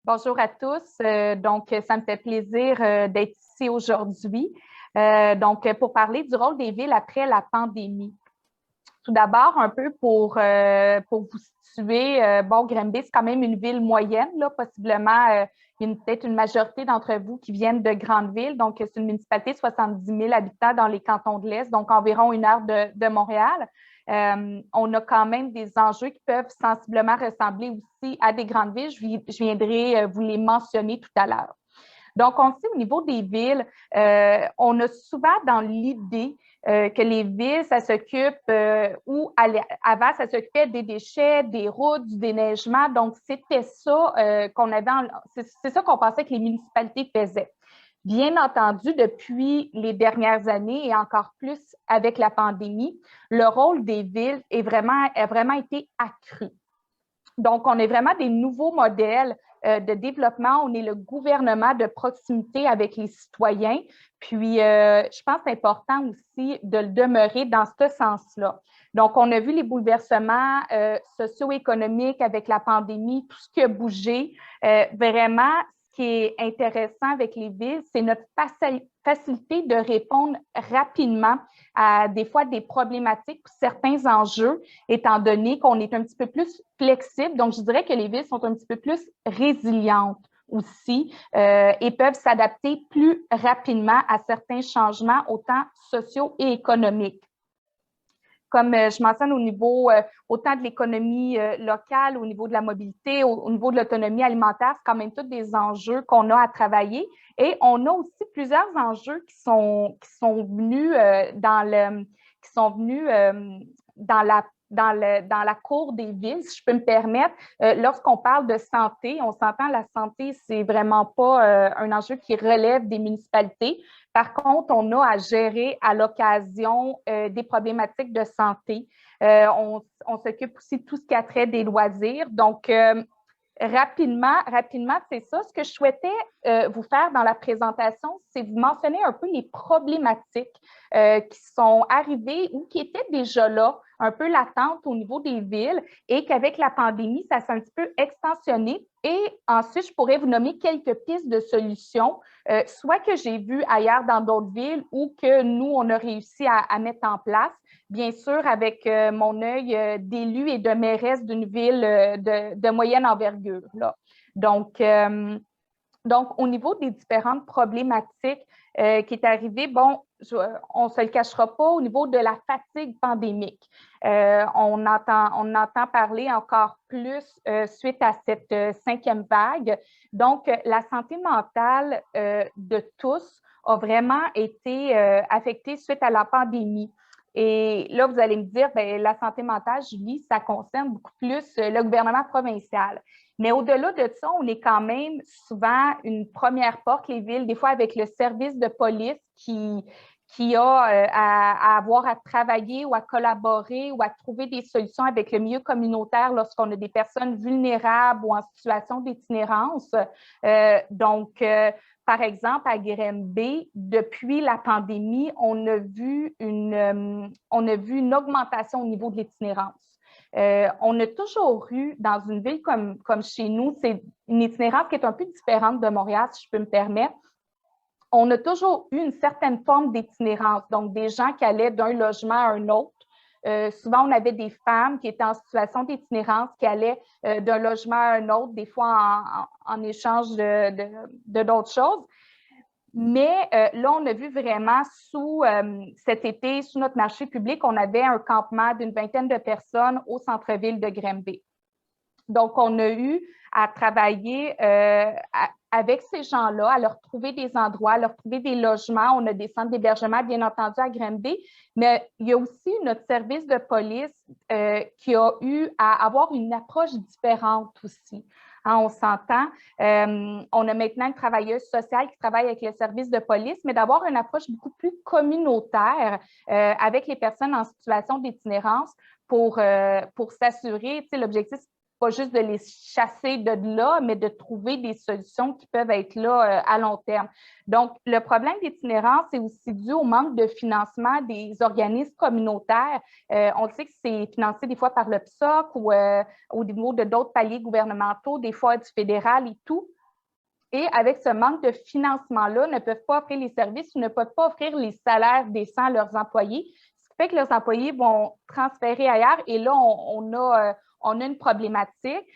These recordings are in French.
Bonjour à tous. Ça me fait plaisir d'être ici aujourd'hui. Pour parler du rôle des villes après la pandémie. Tout d'abord, un peu pour vous situer, Granby, c'est quand même une ville moyenne, là, possiblement, il y a peut-être une majorité d'entre vous qui viennent de grandes villes. Donc, c'est une municipalité de 70 000 habitants dans les cantons de l'Est, donc environ 1 heure de Montréal. On a quand même des enjeux qui peuvent sensiblement ressembler aussi à des grandes villes. Je viendrai vous les mentionner tout à l'heure. Donc, on sait au niveau des villes, on a souvent dans l'idée que les villes, ça s'occupe, avant, ça s'occupait des déchets, des routes, du déneigement. Donc, c'était ça qu'on avait, c'est ça qu'on pensait que les municipalités faisaient. Bien entendu, depuis les dernières années et encore plus avec la pandémie, le rôle des villes a vraiment été accru. Donc, on est vraiment des nouveaux modèles de développement. On est le gouvernement de proximité avec les citoyens. Puis, je pense que c'est important aussi de le demeurer dans ce sens-là. Donc, on a vu les bouleversements socio-économiques avec la pandémie, tout ce qui a bougé. Vraiment, ce qui est intéressant avec les villes, c'est notre facilité de répondre rapidement à des fois des problématiques, certains enjeux, étant donné qu'on est un petit peu plus flexible. Donc, je dirais que les villes sont un petit peu plus résilientes aussi et peuvent s'adapter plus rapidement à certains changements, autant sociaux et économiques. Comme je mentionne au niveau autant de l'économie locale, au niveau de la mobilité, au niveau de l'autonomie alimentaire, c'est quand même tous des enjeux qu'on a à travailler. Et on a aussi plusieurs enjeux qui sont venus dans la cour des villes, si je peux me permettre. Lorsqu'on parle de santé, on s'entend, la santé, c'est vraiment pas un enjeu qui relève des municipalités. Par contre, on a à gérer à l'occasion des problématiques de santé. On s'occupe aussi de tout ce qui a trait des loisirs. Donc, rapidement, c'est ça. Ce que je souhaitais vous faire dans la présentation, c'est vous mentionner un peu les problématiques qui sont arrivées ou qui étaient déjà là, un peu latentes au niveau des villes et qu'avec la pandémie, ça s'est un petit peu extensionné. Et ensuite, je pourrais vous nommer quelques pistes de solutions, soit que j'ai vues ailleurs dans d'autres villes ou que nous, on a réussi à mettre en place. Bien sûr, avec mon œil d'élu et de mairesse d'une ville de moyenne envergure. Là. Donc, au niveau des différentes problématiques qui est arrivée, on ne se le cachera pas, au niveau de la fatigue pandémique. On entend parler encore plus suite à cette 5e vague. Donc, la santé mentale de tous a vraiment été affectée suite à la pandémie. Et là, vous allez me dire, bien, la santé mentale, Julie, ça concerne beaucoup plus le gouvernement provincial. Mais au-delà de ça, on est quand même souvent une première porte, les villes, des fois avec le service de police qui a à avoir à travailler ou à collaborer ou à trouver des solutions avec le milieu communautaire lorsqu'on a des personnes vulnérables ou en situation d'itinérance. Par exemple, à Granby, depuis la pandémie, on a vu une augmentation au niveau de l'itinérance. On a toujours eu, dans une ville comme chez nous, c'est une itinérance qui est un peu différente de Montréal, si je peux me permettre. On a toujours eu une certaine forme d'itinérance, donc des gens qui allaient d'un logement à un autre. Souvent, on avait des femmes qui étaient en situation d'itinérance, qui allaient d'un logement à un autre, des fois en échange de d'autres choses. Mais là, on a vu vraiment cet été, sous notre marché public, on avait un campement d'une 20aine de personnes au centre-ville de Granby. Donc, on a eu à travailler avec ces gens-là, à leur trouver des endroits, à leur trouver des logements. On a des centres d'hébergement, bien entendu, à Granby, mais il y a aussi notre service de police qui a eu à avoir une approche différente aussi. Hein, on s'entend. On a maintenant une travailleuse sociale qui travaille avec le service de police, mais d'avoir une approche beaucoup plus communautaire avec les personnes en situation d'itinérance pour s'assurer, tu sais, l'objectif, pas juste de les chasser de là, mais de trouver des solutions qui peuvent être là à long terme. Donc, le problème d'itinérance est aussi dû au manque de financement des organismes communautaires. On sait que c'est financé des fois par le PSOC ou au niveau de d'autres paliers gouvernementaux, des fois du fédéral et tout. et avec ce manque de financement-là, ne peuvent pas offrir les services ou ne peuvent pas offrir les salaires décents à leurs employés, ce qui fait que leurs employés vont transférer ailleurs et là, on a une problématique.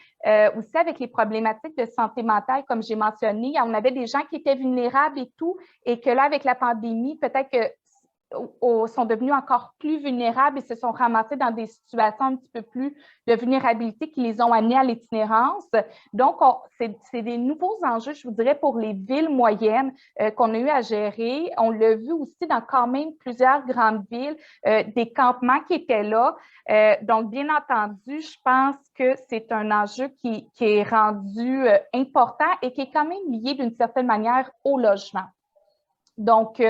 Aussi avec les problématiques de santé mentale, comme j'ai mentionné, on avait des gens qui étaient vulnérables et tout, et que là, avec la pandémie, peut-être que sont devenus encore plus vulnérables et se sont ramassés dans des situations un petit peu plus de vulnérabilité qui les ont amenés à l'itinérance. Donc, c'est des nouveaux enjeux, je vous dirais, pour les villes moyennes qu'on a eu à gérer. On l'a vu aussi dans quand même plusieurs grandes villes, des campements qui étaient là. Donc, bien entendu, je pense que c'est un enjeu qui est rendu important et qui est quand même lié d'une certaine manière au logement. Donc,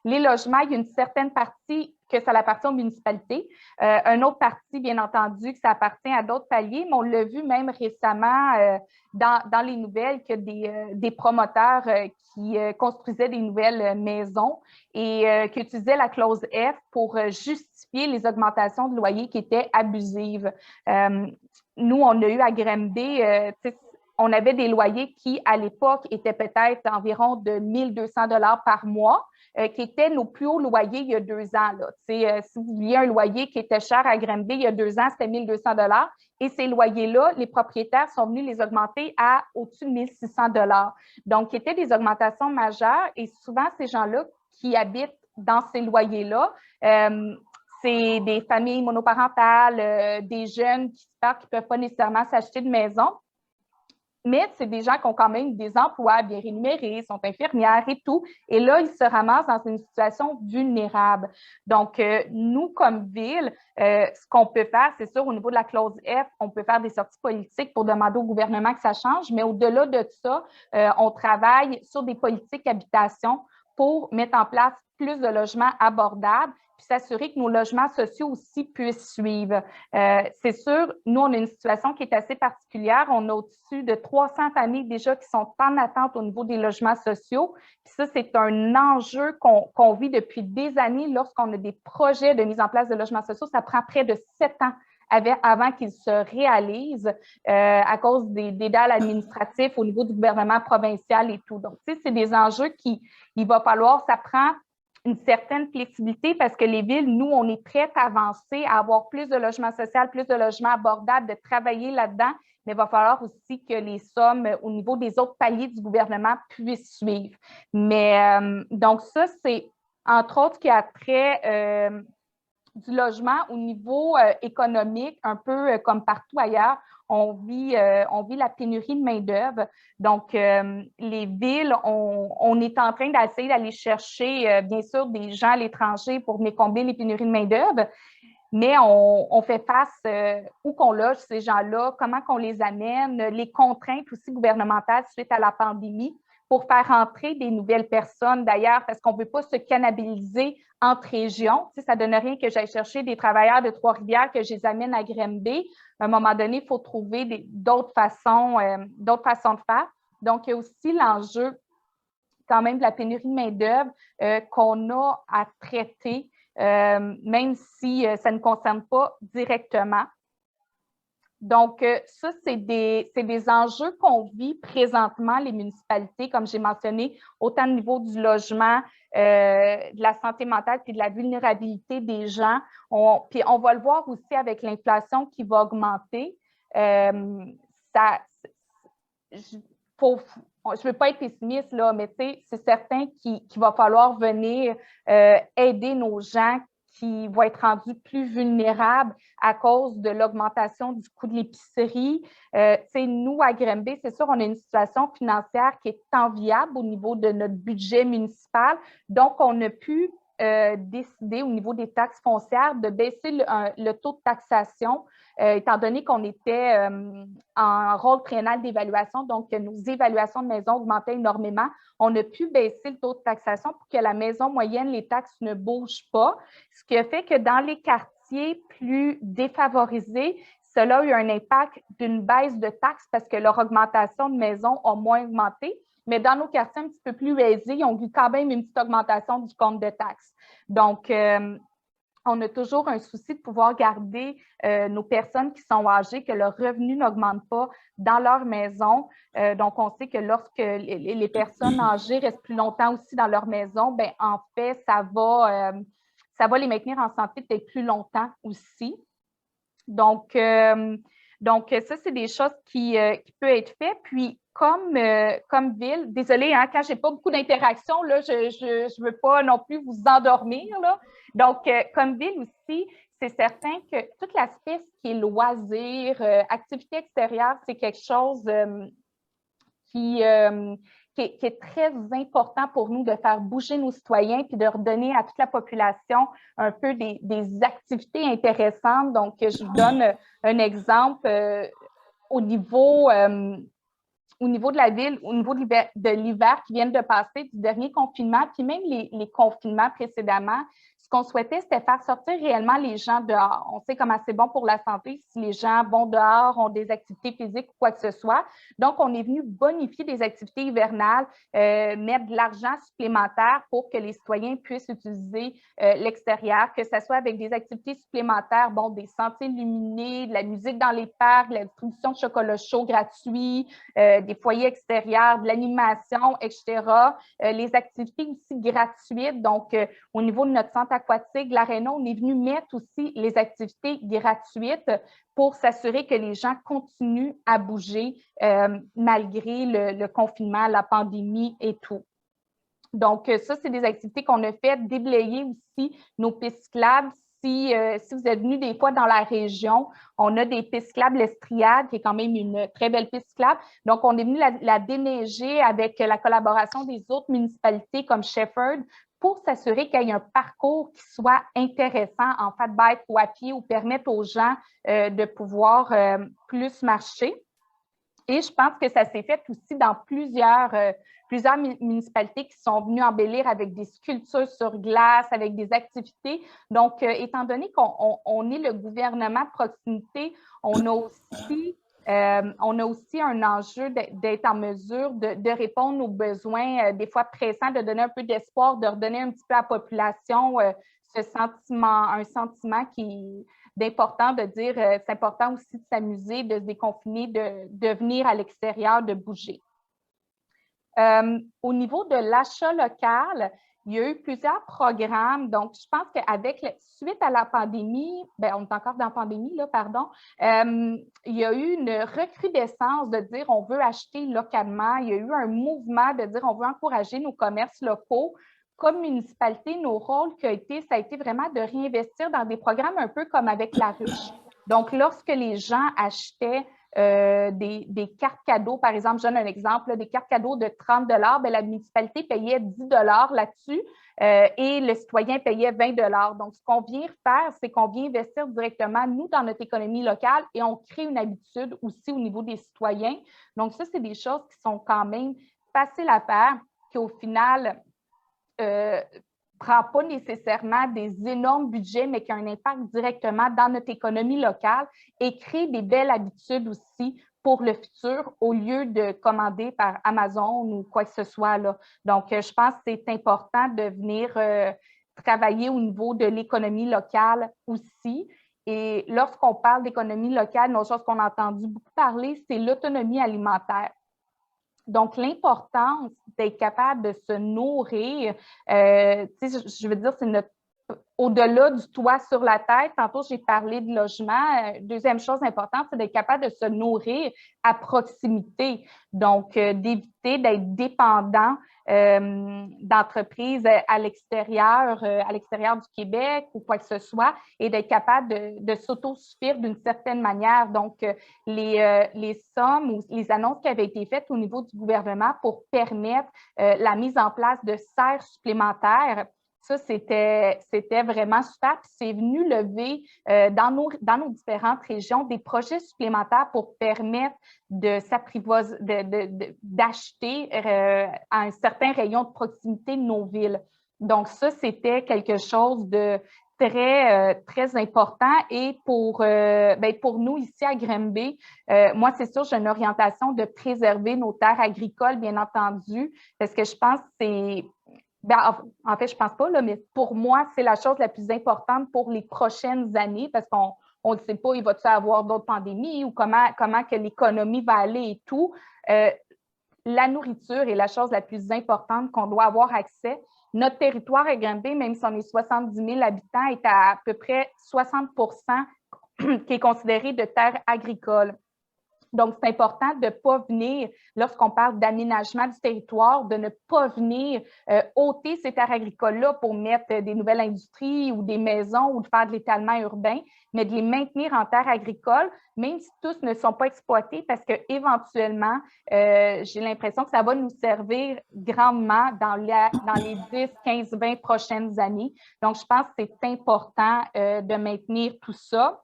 les logements, il y a une certaine partie que ça appartient aux municipalités, une autre partie, bien entendu, que ça appartient à d'autres paliers, mais on l'a vu même récemment dans les nouvelles que des promoteurs qui construisaient des nouvelles maisons et qui utilisaient la clause F pour justifier les augmentations de loyers qui étaient abusives. Nous, on a eu à Granby, on avait des loyers qui, à l'époque, étaient peut-être environ de 1 200 $ par mois, qui étaient nos plus hauts loyers il y a 2 ans. Là. Si vous vouliez un loyer qui était cher à Granby il y a 2 ans, c'était 1 200 $ et ces loyers-là, les propriétaires sont venus les augmenter à au-dessus de 1 600 $ Donc, qui étaient des augmentations majeures et souvent, ces gens-là qui habitent dans ces loyers-là, c'est des familles monoparentales, des jeunes qui ne peuvent pas nécessairement s'acheter de maison. Mais c'est des gens qui ont quand même des emplois bien rémunérés, sont infirmières et tout. Et là, ils se ramassent dans une situation vulnérable. Donc, nous, comme ville, ce qu'on peut faire, c'est sûr, au niveau de la clause F, on peut faire des sorties politiques pour demander au gouvernement que ça change. Mais au-delà de ça, on travaille sur des politiques d'habitation pour mettre en place plus de logements abordables puis s'assurer que nos logements sociaux aussi puissent suivre. C'est sûr, nous, on a une situation qui est assez particulière. On a au-dessus de 300 familles déjà qui sont en attente au niveau des logements sociaux. Puis ça, c'est un enjeu qu'on vit depuis des années lorsqu'on a des projets de mise en place de logements sociaux. Ça prend près de 7 ans avant qu'ils se réalisent à cause des dalles administratifs au niveau du gouvernement provincial et tout. Donc, tu sais, c'est des enjeux il va falloir, ça prend une certaine flexibilité parce que les villes, nous, on est prêts à avancer, à avoir plus de logements sociaux, plus de logements abordables, de travailler là-dedans, mais il va falloir aussi que les sommes au niveau des autres paliers du gouvernement puissent suivre. Mais donc ça, c'est entre autres ce qui a trait du logement au niveau économique, un peu comme partout ailleurs. On vit la pénurie de main-d'œuvre. Donc, les villes, on est en train d'essayer d'aller chercher, bien sûr, des gens à l'étranger pour venir combler les pénuries de main-d'œuvre, mais on fait face où qu'on loge ces gens-là, comment qu'on les amène, les contraintes aussi gouvernementales suite à la pandémie pour faire entrer des nouvelles personnes d'ailleurs, parce qu'on ne veut pas se cannibaliser entre régions. Tu sais, ça ne donne rien que j'aille chercher des travailleurs de Trois-Rivières, que je les amène à Granby. À un moment donné, il faut trouver d'autres façons de faire. Donc, il y a aussi l'enjeu quand même de la pénurie de main-d'œuvre qu'on a à traiter, même si ça ne concerne pas directement. Donc, ça, c'est des enjeux qu'on vit présentement, les municipalités, comme j'ai mentionné, autant au niveau du logement, de la santé mentale puis de la vulnérabilité des gens. Puis on va le voir aussi avec l'inflation qui va augmenter. Je ne veux pas être pessimiste, là, mais c'est certain qu'il va falloir venir aider nos gens qui vont être rendus plus vulnérables à cause de l'augmentation du coût de l'épicerie. Nous, à Granby, c'est sûr, on a une situation financière qui est enviable au niveau de notre budget municipal. Donc, on a pu décider au niveau des taxes foncières de baisser le taux de taxation, étant donné qu'on était en rôle triennal d'évaluation, donc nos évaluations de maison augmentaient énormément. On a pu baisser le taux de taxation pour que la maison moyenne, les taxes ne bougent pas, ce qui a fait que dans les quartiers plus défavorisés, cela a eu un impact d'une baisse de taxes parce que leur augmentation de maison a moins augmenté. Mais dans nos quartiers un petit peu plus aisés, ils ont vu quand même une petite augmentation du compte de taxes. Donc, on a toujours un souci de pouvoir garder nos personnes qui sont âgées, que leur revenu n'augmente pas dans leur maison. Donc, on sait que lorsque les personnes âgées restent plus longtemps aussi dans leur maison, bien, en fait, ça va les maintenir en santé peut-être plus longtemps aussi. Donc, ça, c'est des choses qui peuvent être faites. Puis, comme ville, désolée, hein, quand je n'ai pas beaucoup d'interactions, là, je ne veux pas non plus vous endormir, là. Donc, comme ville aussi, c'est certain que tout l'aspect qui est loisirs, activité extérieure, c'est quelque chose qui est très important pour nous de faire bouger nos citoyens puis de redonner à toute la population un peu des activités intéressantes. Donc, je vous donne un exemple au niveau de la ville, au niveau de l'hiver qui vient de passer, du dernier confinement, puis même les confinements précédemment. Ce qu'on souhaitait, c'était faire sortir réellement les gens dehors. On sait comment c'est bon pour la santé si les gens vont dehors, ont des activités physiques ou quoi que ce soit. Donc, on est venu bonifier des activités hivernales, mettre de l'argent supplémentaire pour que les citoyens puissent utiliser l'extérieur, que ce soit avec des activités supplémentaires, bon, des sentiers illuminés, de la musique dans les parcs, de la distribution de chocolat chaud gratuit, des foyers extérieurs, de l'animation, etc. Les activités aussi gratuites. Donc, au niveau de notre centre aquatique, l'Aréna, on est venu mettre aussi les activités gratuites pour s'assurer que les gens continuent à bouger malgré le confinement, la pandémie et tout. Donc, ça, c'est des activités qu'on a faites, déblayer aussi nos pistes cyclables. Si vous êtes venus des fois dans la région, on a des pistes cyclables, l'Estriade, qui est quand même une très belle piste cyclable. Donc, on est venu la déneiger avec la collaboration des autres municipalités comme Shefford pour s'assurer qu'il y ait un parcours qui soit intéressant en fat bike ou à pied ou permettre aux gens de pouvoir plus marcher. Et je pense que ça s'est fait aussi dans plusieurs municipalités qui sont venues embellir avec des sculptures sur glace, avec des activités. Donc, étant donné qu'on est le gouvernement de proximité, on a aussi un enjeu d'être en mesure de répondre aux besoins, des fois pressants, de donner un peu d'espoir, de redonner un petit peu à la population un sentiment d'important de dire c'est important aussi de s'amuser, de se déconfiner, de venir à l'extérieur, de bouger. Au niveau de l'achat local, il y a eu plusieurs programmes. Donc, je pense suite à la pandémie, on est encore dans la pandémie, là, pardon, il y a eu une recrudescence de dire on veut acheter localement. Il y a eu un mouvement de dire on veut encourager nos commerces locaux. Comme municipalité, nos rôles ça a été vraiment de réinvestir dans des programmes un peu comme avec la ruche. Donc, lorsque les gens achetaient des cartes cadeaux, par exemple, je donne un exemple, là, des cartes cadeaux de 30 bien, la municipalité payait 10 là-dessus et le citoyen payait 20 Donc, ce qu'on vient faire, c'est qu'on vient investir directement, nous, dans notre économie locale et on crée une habitude aussi au niveau des citoyens. Donc, ça, c'est des choses qui sont quand même faciles à faire, qui au final prend pas nécessairement des énormes budgets, mais qui a un impact directement dans notre économie locale et crée des belles habitudes aussi pour le futur au lieu de commander par Amazon ou quoi que ce soit, là. Donc, je pense que c'est important de venir travailler au niveau de l'économie locale aussi. Et lorsqu'on parle d'économie locale, une autre chose qu'on a entendu beaucoup parler, c'est l'autonomie alimentaire. Donc, l'importance d'être capable de se nourrir, je veux dire, c'est au-delà du toit sur la tête. Tantôt, j'ai parlé de logement. Deuxième chose importante, c'est d'être capable de se nourrir à proximité. Donc, d'éviter d'être dépendant d'entreprises à l'extérieur du Québec ou quoi que ce soit et d'être capable de s'autosuffire d'une certaine manière. Donc, les sommes ou les annonces qui avaient été faites au niveau du gouvernement pour permettre la mise en place de serres supplémentaires, ça, c'était vraiment super. Puis c'est venu lever dans nos différentes régions des projets supplémentaires pour permettre d'acheter à un certain rayon de proximité de nos villes. Donc, ça, c'était quelque chose de très important. Et pour nous, ici à Granby, moi, c'est sûr, j'ai une orientation de préserver nos terres agricoles, bien entendu, parce que je pense que Ben, en fait, je ne pense pas, là, mais pour moi, c'est la chose la plus importante pour les prochaines années parce qu'on ne sait pas, il va-t-il avoir d'autres pandémies ou comment que l'économie va aller et tout. Euh, la nourriture est la chose la plus importante qu'on doit avoir accès. Notre territoire à Granby, même si on est 70 000 habitants, est à peu près 60 qui est considéré de terres agricoles. Donc, c'est important de ne pas venir, lorsqu'on parle d'aménagement du territoire, de ne pas venir ôter ces terres agricoles-là pour mettre des nouvelles industries ou des maisons ou de faire de l'étalement urbain, mais de les maintenir en terres agricoles, même si tous ne sont pas exploités, parce qu'éventuellement, j'ai l'impression que ça va nous servir grandement dans les 10, 15, 20 prochaines années. Donc, je pense que c'est important de maintenir tout ça.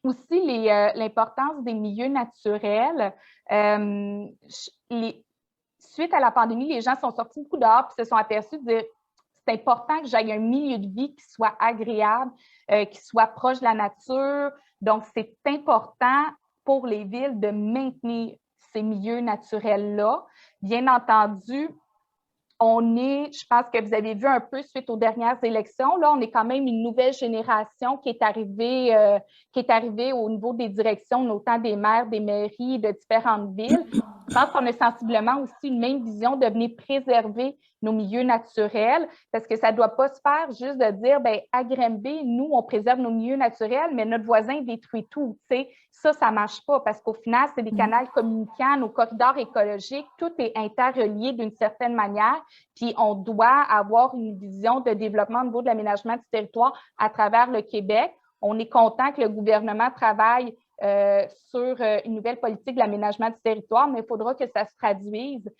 Aussi, l'importance des milieux naturels. Suite à la pandémie, les gens sont sortis beaucoup dehors et se sont aperçus de dire c'est important que j'aille un milieu de vie qui soit agréable, qui soit proche de la nature. Donc, c'est important pour les villes de maintenir ces milieux naturels-là. Bien entendu, je pense que vous avez vu un peu suite aux dernières élections, là, on est quand même une nouvelle génération qui est arrivée au niveau des directions, notamment des maires, des mairies de différentes villes. Je pense qu'on a sensiblement aussi une même vision de venir préserver nos milieux naturels, parce que ça ne doit pas se faire juste de dire, bien, à Granby, nous, on préserve nos milieux naturels, mais notre voisin détruit tout. Tu sais, ça ne marche pas, parce qu'au final, c'est des canaux communicants, nos corridors écologiques, tout est interrelié d'une certaine manière. Puis on doit avoir une vision de développement au niveau de l'aménagement du territoire à travers le Québec. On est content que le gouvernement travaille sur une nouvelle politique de l'aménagement du territoire, mais il faudra que ça se traduise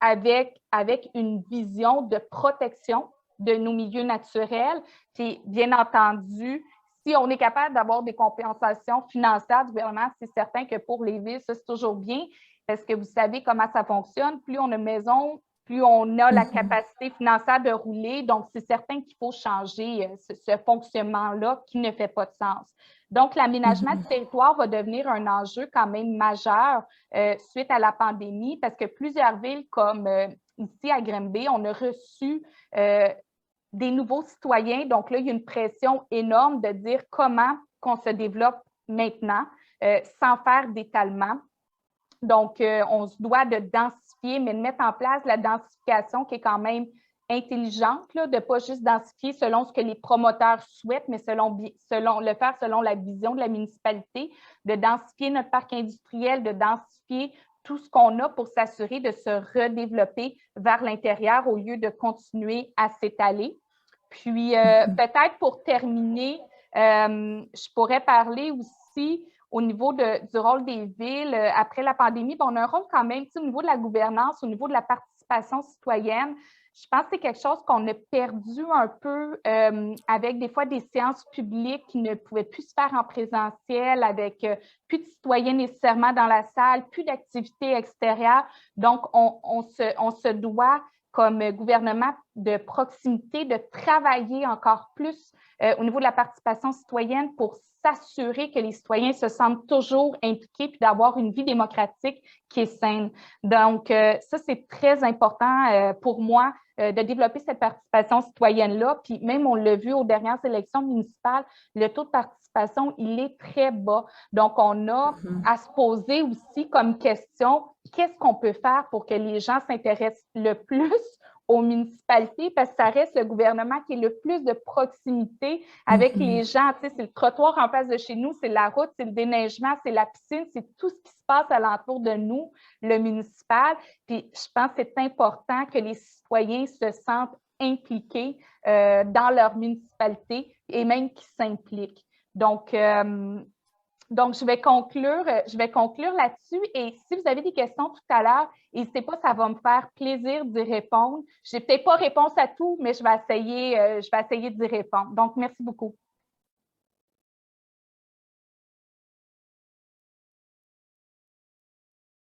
avec une vision de protection de nos milieux naturels. Puis, bien entendu, si on est capable d'avoir des compensations financières du gouvernement, c'est certain que pour les villes, ça, c'est toujours bien, parce que vous savez comment ça fonctionne. Plus on a une maison, plus on a la capacité financière de rouler. Donc, c'est certain qu'il faut changer ce fonctionnement-là qui ne fait pas de sens. Donc, l'aménagement du territoire va devenir un enjeu quand même majeur suite à la pandémie parce que plusieurs villes comme ici à Granby, on a reçu des nouveaux citoyens. Donc là, il y a une pression énorme de dire comment qu'on se développe maintenant sans faire d'étalement. Donc, on se doit de densifier, mais de mettre en place la densification qui est quand même intelligente, là, de ne pas juste densifier selon ce que les promoteurs souhaitent, mais le faire selon la vision de la municipalité, de densifier notre parc industriel, de densifier tout ce qu'on a pour s'assurer de se redévelopper vers l'intérieur au lieu de continuer à s'étaler. Puis, peut-être pour terminer, je pourrais parler aussi au niveau du rôle des villes après la pandémie. Bon, on a un rôle quand même au niveau de la gouvernance, au niveau de la participation citoyenne. Je pense que c'est quelque chose qu'on a perdu un peu avec des fois des séances publiques qui ne pouvaient plus se faire en présentiel, avec plus de citoyens nécessairement dans la salle, plus d'activités extérieures. Donc, on se doit comme gouvernement de proximité, de travailler encore plus au niveau de la participation citoyenne pour s'assurer que les citoyens se sentent toujours impliqués puis d'avoir une vie démocratique qui est saine. Donc, ça, c'est très important pour moi de développer cette participation citoyenne-là. Puis même, on l'a vu aux dernières élections municipales, le taux de participation, il est très bas. Donc, on a à se poser aussi comme question, qu'est-ce qu'on peut faire pour que les gens s'intéressent le plus aux municipalités, parce que ça reste le gouvernement qui est le plus de proximité avec les gens. Tu sais, c'est le trottoir en face de chez nous, c'est la route, c'est le déneigement, c'est la piscine, c'est tout ce qui se passe alentour de nous, le municipal. Puis je pense que c'est important que les citoyens se sentent impliqués dans leur municipalité et même qu'ils s'impliquent. Donc, je vais conclure là-dessus. Et si vous avez des questions tout à l'heure, n'hésitez pas, ça va me faire plaisir d'y répondre. Je n'ai peut-être pas réponse à tout, mais je vais essayer d'y répondre. Donc, merci beaucoup.